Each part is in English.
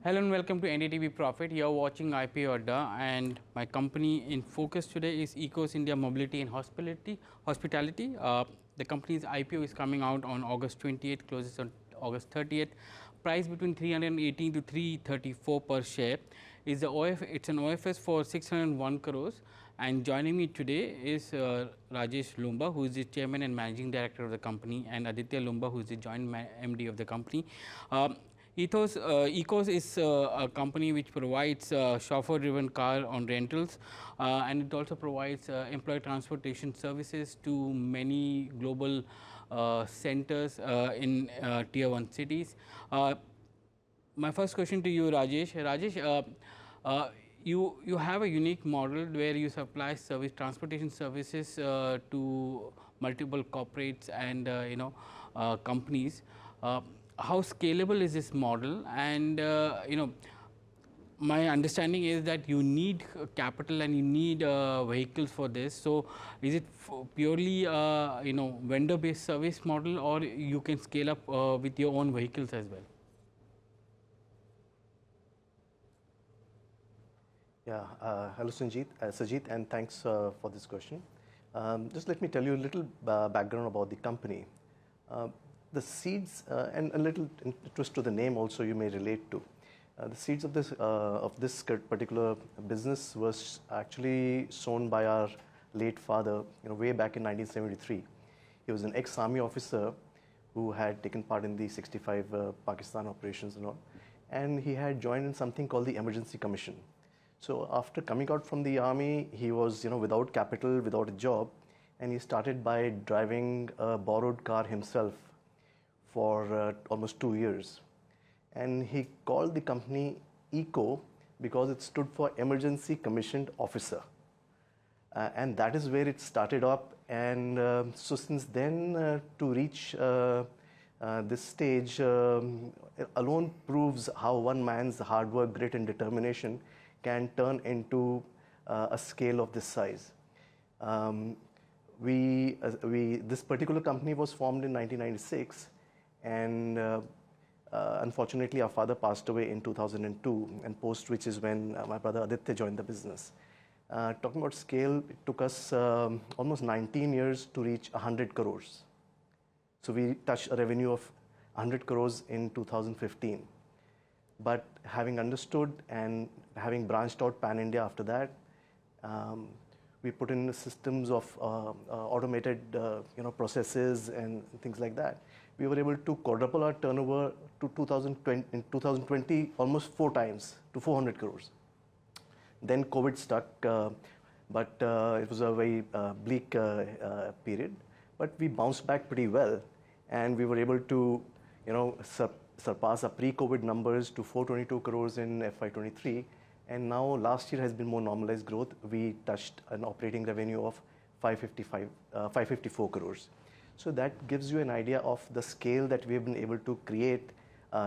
Hello and welcome to NDTV Profit. You are watching IPO Adda, and my company in focus today is ECOS India Mobility and Hospitality. The company's IPO is coming out on August 28th, closes on August 30th. Price between 318 to 334 per share. It's an OFS for 601 crores. And joining me today is Rajesh Loomba, who is the chairman and managing director of the company, and Aditya Loomba, who is the joint MD of the company. ECOS is a company which provides chauffeur-driven car on rentals, and it also provides employee transportation services to many global centers in tier 1 cities. My first question to you, Rajesh. Rajesh, you have a unique model where you supply transportation services to multiple corporates and companies. How scalable is this model? And my understanding is that you need capital and you need vehicles for this. So, is it purely vendor-based service model, or you can scale up with your own vehicles as well? Yeah, hello Sajid, and thanks for this question. Just let me tell you a little background about the company. The seeds and a little twist to the name also you may relate to. The seeds of this particular business was actually sown by our late father, way back in 1973. He was an ex-army officer who had taken part in the 65 Pakistan operations and all, and he had joined in something called the Emergency Commission. So after coming out from the army, he was without capital, without a job, and he started by driving a borrowed car himself for almost 2 years. And he called the company ECO because it stood for Emergency Commissioned Officer. And that is where it started up. And so since then, to reach this stage alone proves how one man's hard work, grit and determination can turn into a scale of this size. This particular company was formed in 1996, and unfortunately our father passed away in 2002, and post which is when my brother Aditya joined the business. Talking about scale, it took us almost 19 years to reach 100 crores. So we touched a revenue of 100 crores in 2015. But having understood and having branched out pan-India after that, we put in systems of automated processes and things like that. We were able to quadruple our turnover to 2020 almost 4 times to 400 crores. Then COVID stuck, but it was a very bleak period. But we bounced back pretty well, and we were able to surpass our pre-COVID numbers to 422 crores in FY23, and now last year has been more normalized growth. We touched an operating revenue of 554 crores. So that gives you an idea of the scale that we have been able to create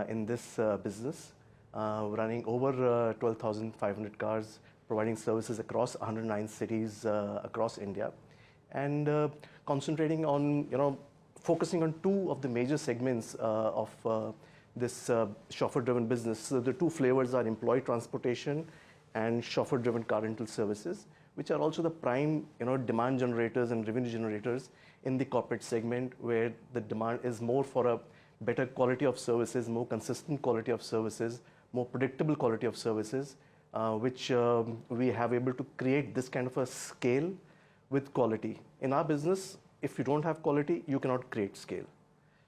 in this business, running over 12,500 cars, providing services across 109 cities across India, and concentrating on, focusing on 2 of the major segments of this chauffeur-driven business. So the 2 flavors are employee transportation and chauffeur-driven car rental services, which are also the prime demand generators and revenue generators in the corporate segment, where the demand is more for a better quality of services, more consistent quality of services, more predictable quality of services, which we have able to create this kind of a scale with quality. In our business, if you don't have quality, you cannot create scale.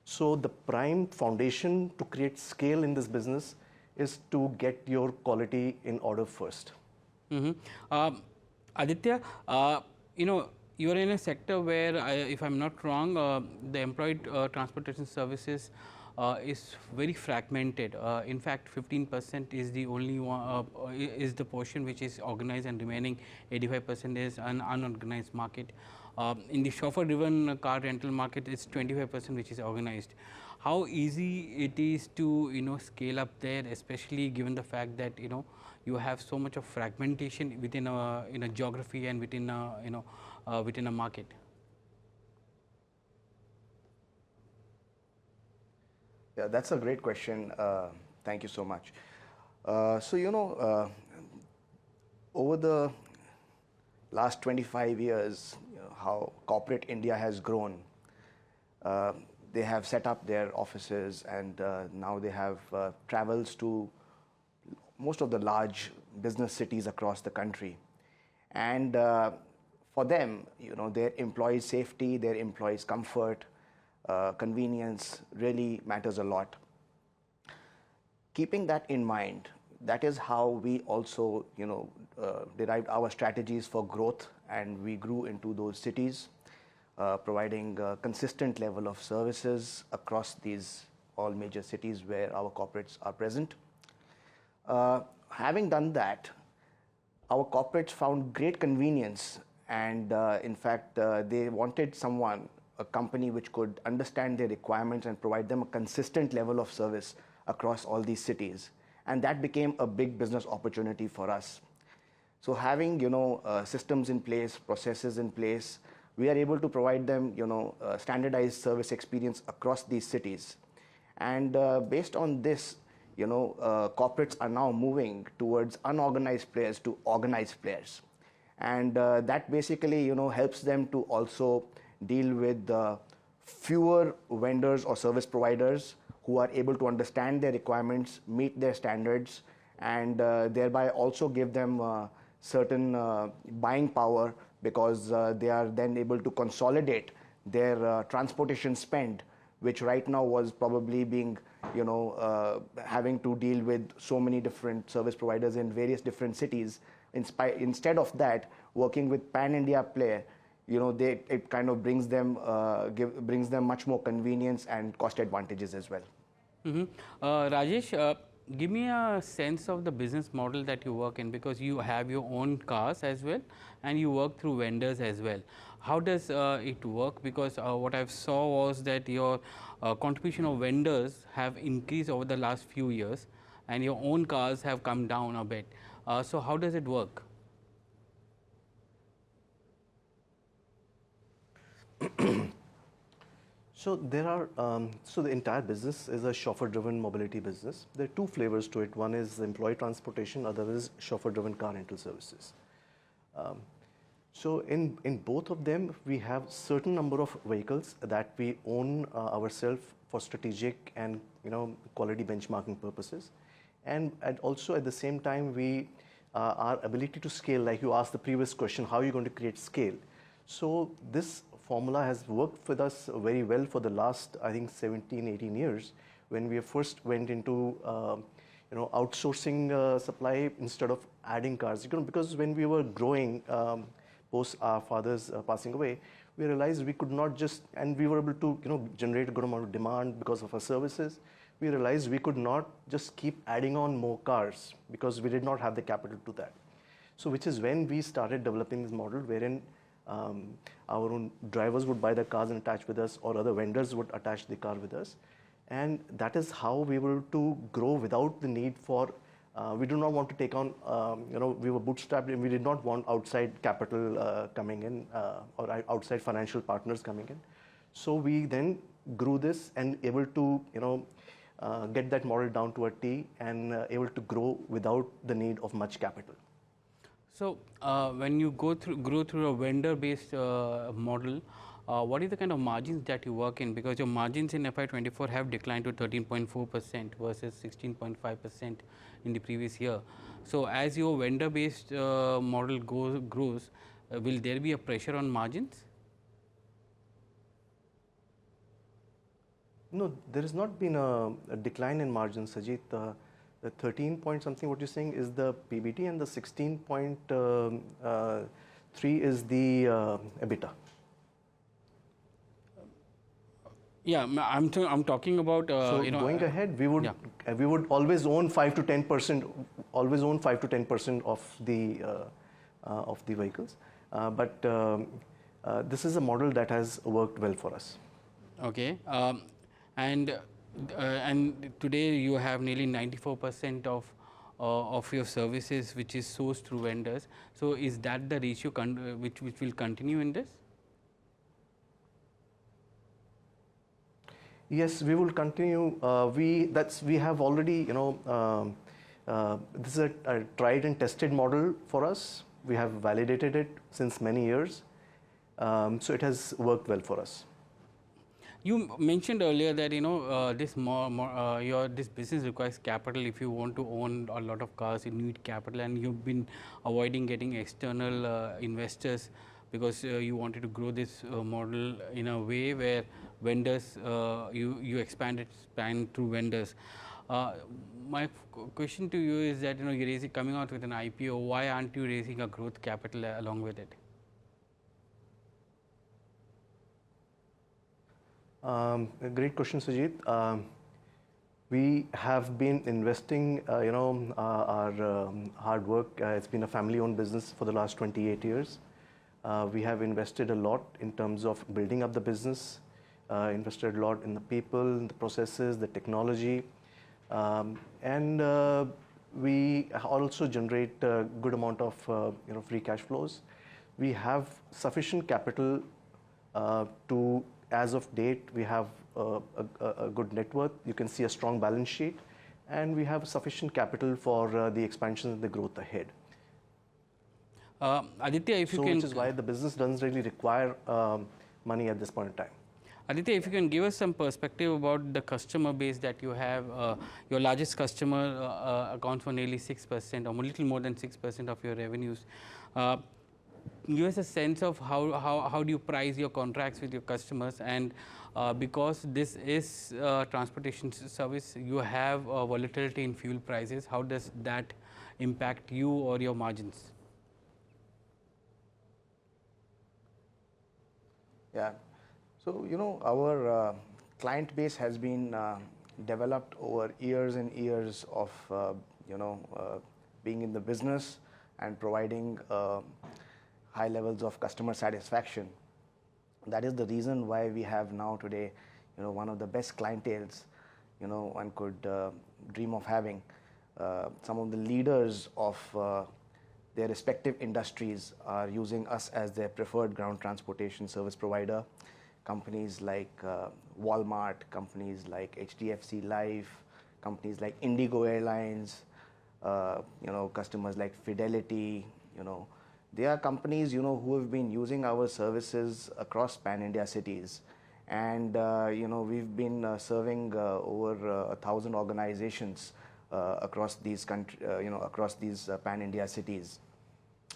So the prime foundation to create scale in this business is to get your quality in order first. Aditya, you are in a sector where, if I'm not wrong, the employee transportation services is very fragmented. In fact, 15% is the only one, is the portion which is organized, and remaining 85% is an unorganized market. In the chauffeur-driven car rental market, it's 25% which is organized. How easy it is to scale up there, especially given the fact that you have so much of fragmentation within a geography and within a market? Yeah, that's a great question. Thank you so much. So, over the last 25 years, how corporate India has grown. They have set up their offices, and now they have travels to most of the large business cities across the country. And for them, their employees' safety, their employees' comfort, convenience really matters a lot. Keeping that in mind, that is how we also, derived our strategies for growth, and we grew into those cities, providing a consistent level of services across these all major cities where our corporates are present. Having done that, our corporates found great convenience, and in fact, they wanted a company which could understand their requirements and provide them a consistent level of service across all these cities. And that became a big business opportunity for us. So having, systems in place, processes in place, we are able to provide them, standardized service experience across these cities. And based on this, corporates are now moving towards unorganized players to organized players. And that basically, helps them to also deal with fewer vendors or service providers who are able to understand their requirements, meet their standards, and thereby also give them certain buying power, because they are then able to consolidate their transportation spend, which right now was probably being, having to deal with so many different service providers in various different cities. Instead of that, working with pan-India player, it kind of brings them much more convenience and cost advantages as well. Rajesh, give me a sense of the business model that you work in, because you have your own cars as well, and you work through vendors as well. How does it work? Because what I saw was that your contribution of vendors have increased over the last few years, and your own cars have come down a bit. So how does it work? So there are, so the entire business is a chauffeur-driven mobility business. There are two flavors to it. One is employee transportation, other is chauffeur-driven car rental services. So in both of them, we have certain number of vehicles that we own ourselves for strategic and quality benchmarking purposes, and also at the same time we our ability to scale. Like you asked the previous question, how are you going to create scale? So this formula has worked with us very well for the last, I think, 17, 18 years, when we first went into outsourcing supply instead of adding cars. Because when we were growing, post our fathers passing away, we realized we could not just, and we were able to generate a good amount of demand because of our services. We realized we could not just keep adding on more cars, because we did not have the capital to that. So which is when we started developing this model, wherein our own drivers would buy the cars and attach with us, or other vendors would attach the car with us. And that is how we were able to grow without the need for, we do not want to take on, we were bootstrapped, and we did not want outside capital coming in, or outside financial partners coming in. So we then grew this and able to, get that model down to a T, and able to grow without the need of much capital. So when you grow through a vendor-based model, what is the kind of margins that you work in? Because your margins in FY24 have declined to 13.4% versus 16.5% in the previous year. So as your vendor-based model grows, will there be a pressure on margins? No, there has not been a decline in margins, Sajid. The 13 point something what you're saying is the PBT, and the 16.3 is the EBITDA. Yeah, I'm talking about so going ahead, we would always own 5 to 10%, always own 5 to 10% of the vehicles, but this is a model that has worked well for us. Okay, and today you have nearly 94% of your services which is sourced through vendors. So is that the ratio which will continue in this? Yes, we will continue. We have already This is a tried and tested model for us. We have validated it since many years. So it has worked well for us. You mentioned earlier that this business requires capital. If you want to own a lot of cars, you need capital, and you've been avoiding getting external investors because you wanted to grow this model in a way where vendors you expand through vendors. My question to you is that you're coming out with an IPO. Why aren't you raising a growth capital along with it? A great question, Sujit. We have been investing, our hard work. It's been a family-owned business for the last 28 years. We have invested a lot in terms of building up the business, invested a lot in the people, the processes, the technology, and we also generate a good amount of free cash flows. We have sufficient capital to. As of date, we have a good net worth. You can see a strong balance sheet, and we have sufficient capital for the expansion and the growth ahead. Aditya, if you can, which is why the business doesn't really require money at this point in time. Aditya, if you can give us some perspective about the customer base that you have. Your largest customer accounts for nearly 6% or a little more than 6% of your revenues. Give us a sense of how do you price your contracts with your customers, and because this is transportation service, you have volatility in fuel prices. How does that impact you or your margins? Yeah, so our client base has been developed over years and years of being in the business and providing high levels of customer satisfaction. That is the reason why we have now today, one of the best clienteles, one could dream of having. Some of the leaders of their respective industries are using us as their preferred ground transportation service provider. Companies like Walmart, companies like HDFC Life, companies like Indigo Airlines, customers like Fidelity, they are companies, who have been using our services across pan-India cities. And, we've been serving over 1,000 organizations across these across these pan-India cities.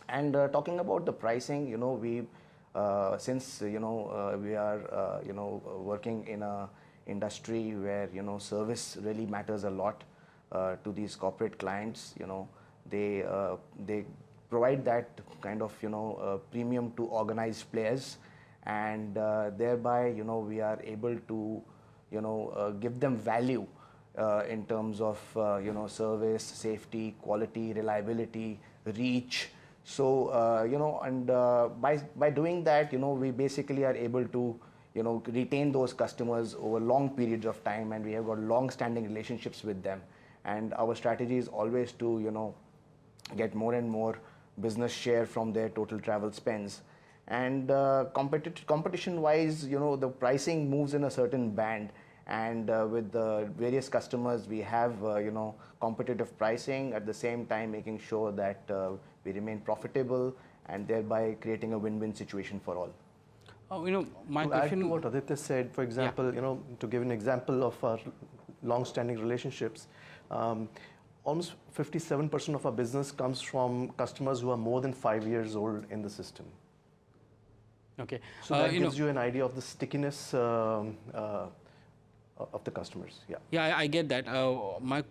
And talking about the pricing, since, we are, working in a industry where, service really matters a lot to these corporate clients, they provide that kind of premium to organized players, and thereby we are able to give them value in terms of service, safety, quality, reliability, reach. So and by doing that, we basically are able to retain those customers over long periods of time, and we have got long-standing relationships with them. And our strategy is always to get more and more business share from their total travel spends. And competition wise, the pricing moves in a certain band, and with the various customers we have competitive pricing, at the same time making sure that we remain profitable, and thereby creating a win-win situation for all. My question, add to what Aditya said, for example, to give an example of our long-standing relationships, almost 57% of our business comes from customers who are more than 5 years old in the system. Okay. So that gives you an idea of the stickiness of the customers. Yeah. Yeah, I get that. My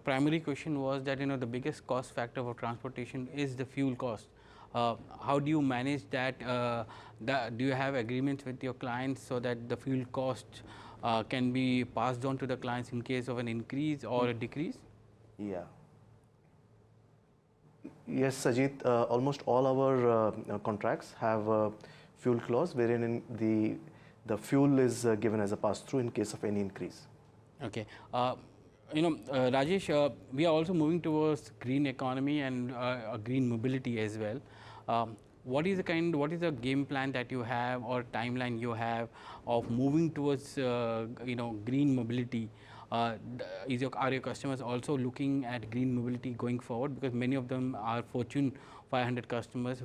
primary question was that the biggest cost factor for transportation is the fuel cost. How do you manage that? Do you have agreements with your clients so that the fuel cost can be passed on to the clients in case of an increase or a decrease? Yeah. Yes, Sajid. Almost all our contracts have a fuel clause wherein the fuel is given as a pass-through in case of any increase. Okay. Rajesh, we are also moving towards green economy and green mobility as well. What is the game plan that you have or timeline you have of moving towards green mobility? Are your customers also looking at green mobility going forward? Because many of them are Fortune 500 customers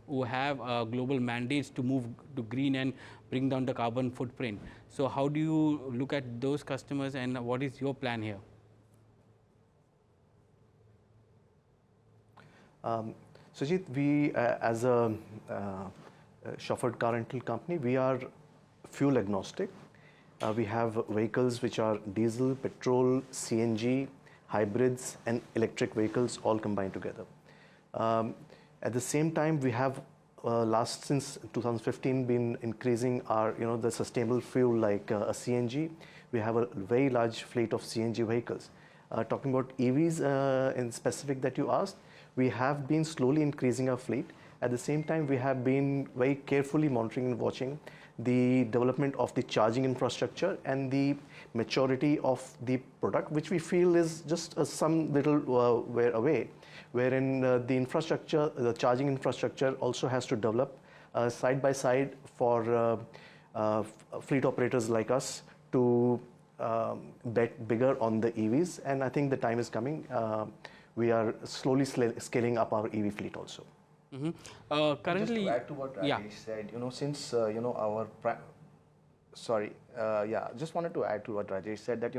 who have global mandates to move to green and bring down the carbon footprint. So how do you look at those customers, and what is your plan here? Sujit, we as a chauffeured car rental company, we are fuel agnostic. We have vehicles which are diesel, petrol, CNG, hybrids, and electric vehicles all combined together. At the same time, we have since 2015 been increasing our the sustainable fuel like a CNG. We have a very large fleet of CNG vehicles. Talking about EVs in specific that you asked, we have been slowly increasing our fleet. At the same time, we have been very carefully monitoring and watching the development of the charging infrastructure and the maturity of the product, which we feel is just some little way away, wherein the infrastructure, the charging infrastructure also has to develop side by side for fleet operators like us to bet bigger on the EVs. And I think the time is coming. We are slowly scaling up our EV fleet also. Currently, just to add to what Rajesh said, since just wanted to add to what Rajesh said, that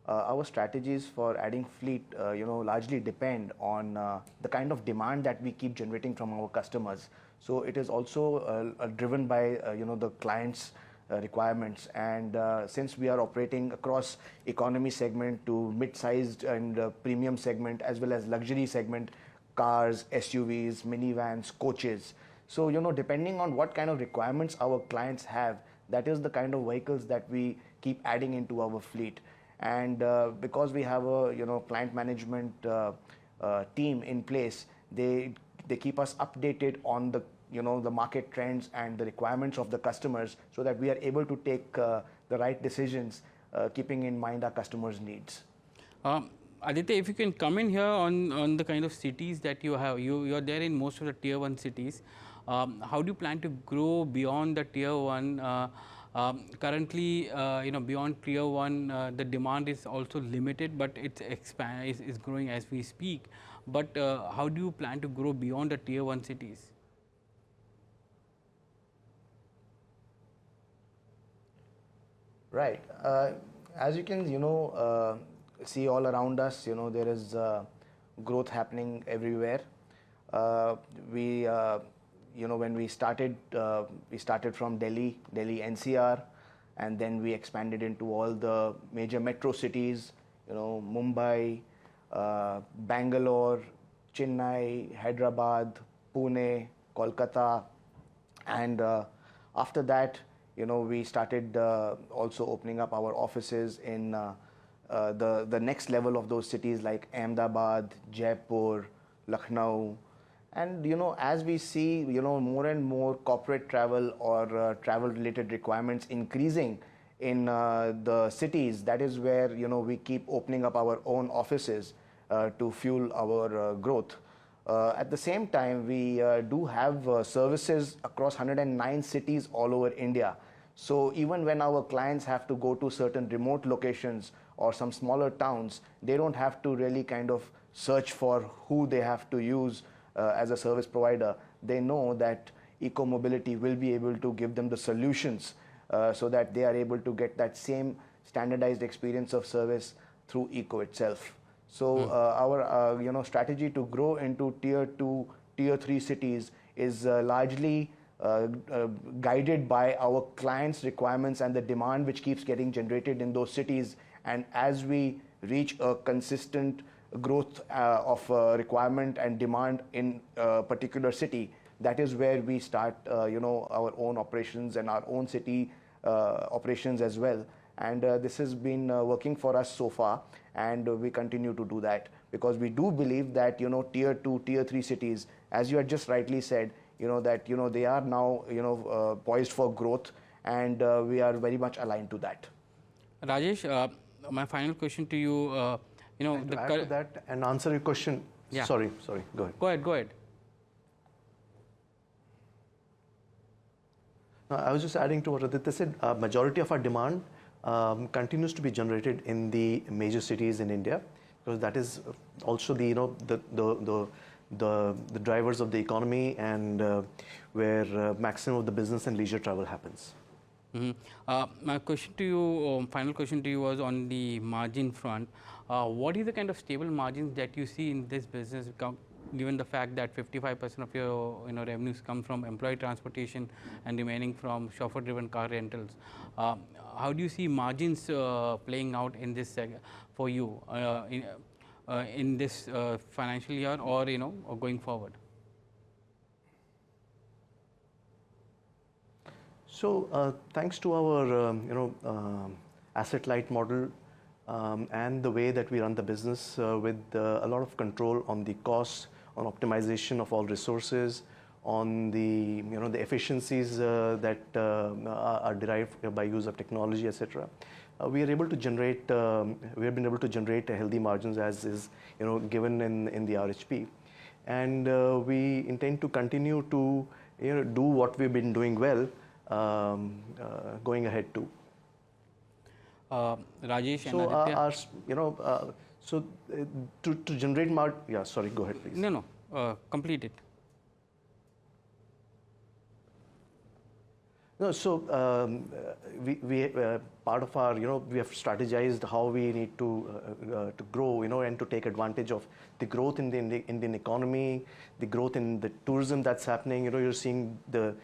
our strategies for adding fleet largely depend on the kind of demand that we keep generating from our customers. So it is also driven by the client's requirements, and since we are operating across economy segment to mid-sized and premium segment as well as luxury segment, cars, SUVs, minivans, coaches. So, depending on what kind of requirements our clients have, that is the kind of vehicles that we keep adding into our fleet. And because we have a, client management team in place, they keep us updated on the, the market trends and the requirements of the customers, so that we are able to take the right decisions, keeping in mind our customers' needs. Aditya, if you can come in here on the kind of cities that you have, you're there in most of the tier 1 cities. How do you plan to grow beyond the tier 1? Currently, beyond tier 1, the demand is also limited, but is growing as we speak. But how do you plan to grow beyond the tier 1 cities? Right. As you can, see all around us, there is growth happening everywhere. When we started from Delhi NCR, and then we expanded into all the major metro cities, Mumbai, Bangalore, Chennai, Hyderabad, Pune, Kolkata, and after that, we started also opening up our offices in the next level of those cities like Ahmedabad, Jaipur, Lucknow. And as we see more and more corporate travel or travel related requirements increasing in the cities, that is where we keep opening up our own offices to fuel our growth. At the same time, we do have services across 109 cities all over India. So even when our clients have to go to certain remote locations or some smaller towns, they don't have to really kind of search for who they have to use as a service provider. They know that eco-mobility will be able to give them the solutions so that they are able to get that same standardized experience of service through eco itself. So our strategy to grow into tier 2, tier 3 cities is largely guided by our clients' requirements and the demand which keeps getting generated in those cities. And as we reach a consistent growth of requirement and demand in a particular city, that is where we start our own operations and our own city operations as well. And this has been working for us so far, and we continue to do that, because we do believe that tier 2, tier 3 cities, as you had just rightly said, that they are now poised for growth, and we are very much aligned to that. Rajesh, my final question to you, to add to that and answer your question. Yeah. Sorry, go ahead. Go ahead. No, I was just adding to what Aditya said. Majority of our demand continues to be generated in the major cities in India, because that is also the the drivers of the economy, and where maximum of the business and leisure travel happens. My question to you, final question to you, was on the margin front. What is the kind of stable margins that you see in this business, given the fact that 55% of your revenues come from employee transportation and remaining from chauffeur-driven car rentals? How do you see margins playing out in this for you in this financial year, or or going forward? So thanks to our asset-light model and the way that we run the business with a lot of control on the costs, on optimization of all resources, on the the efficiencies that are derived by use of technology, etc. We are able to generate. We have been able to generate healthy margins, as is given in the RHP, and we intend to continue to do what we've been doing well. Going ahead too. Rajesh and so Aditya. To generate yeah, sorry, go ahead please. No, complete it. No, so we part of our we have strategized how we need to grow and to take advantage of the growth in the Indian economy, the growth in the tourism that's happening. You're seeing the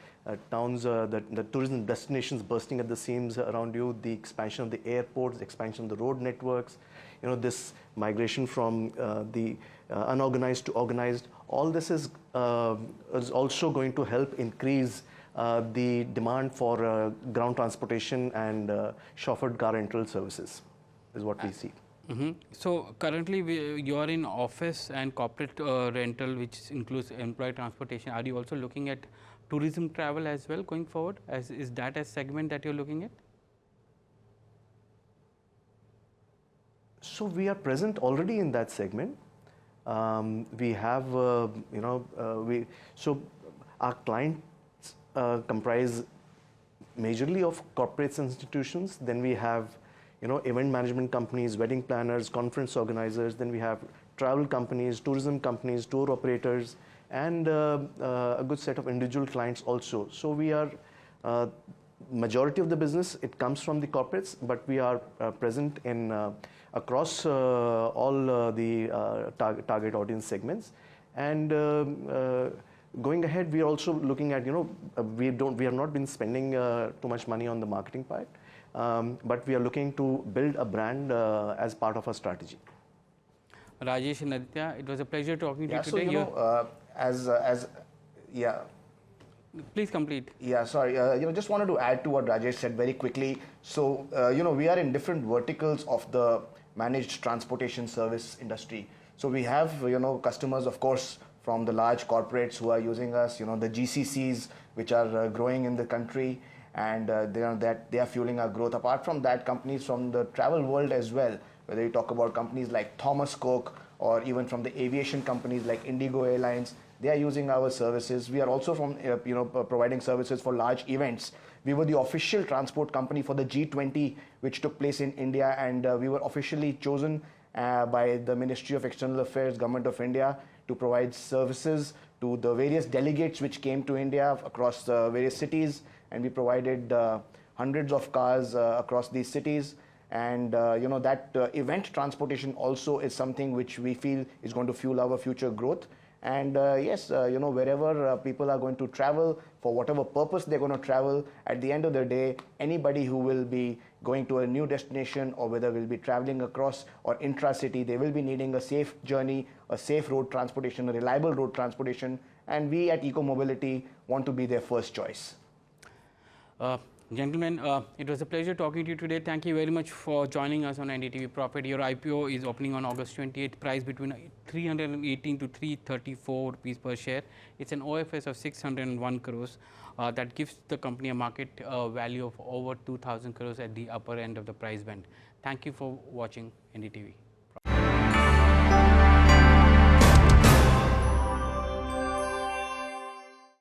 towns, the tourism destinations bursting at the seams around you, the expansion of the airports, the expansion of the road networks, this migration from the unorganized to organized. All this is also going to help increase the demand for ground transportation and chauffeured car rental services, is what we see. So currently you are in office and corporate rental, which includes employee transportation. Are you also looking at tourism travel as well going forward? Is that a segment that you're looking at? So we are present already in that segment. We have so our clients comprise majorly of corporates and institutions. Then we have event management companies, wedding planners, conference organizers. Then we have travel companies, tourism companies, tour operators, and a good set of individual clients also. So we are majority of the business, it comes from the corporates, but we are present in across all the target audience segments. And going ahead, we are also looking at we have not been spending too much money on the marketing part, but we are looking to build a brand as part of our strategy. Rajesh and Aditya, it was a pleasure talking to you today. So yeah. Please complete. Yeah, sorry. Just wanted to add to what Rajesh said very quickly. So, we are in different verticals of the managed transportation service industry. So we have, customers, of course, from the large corporates who are using us, the GCCs, which are growing in the country, and they are fueling our growth. Apart from that, companies from the travel world as well, whether you talk about companies like Thomas Cook, or even from the aviation companies like Indigo Airlines, they are using our services. We are also from providing services for large events. We were the official transport company for the G20, which took place in India, and we were officially chosen by the Ministry of External Affairs, Government of India, to provide services to the various delegates which came to India across the various cities, and we provided hundreds of cars across these cities. And that event transportation also is something which we feel is going to fuel our future growth. And yes, wherever people are going to travel, for whatever purpose they're going to travel, at the end of the day, anybody who will be going to a new destination, or whether we'll be traveling across or intra-city, they will be needing a safe journey, a safe road transportation, a reliable road transportation. And we at Eco Mobility want to be their first choice. Gentlemen, it was a pleasure talking to you today. Thank you very much for joining us on NDTV Profit. Your IPO is opening on August 28th, price between 318 to 334 rupees per share. It's an OFS of 601 crores. That gives the company a market value of over 2,000 crores at the upper end of the price band. Thank you for watching NDTV.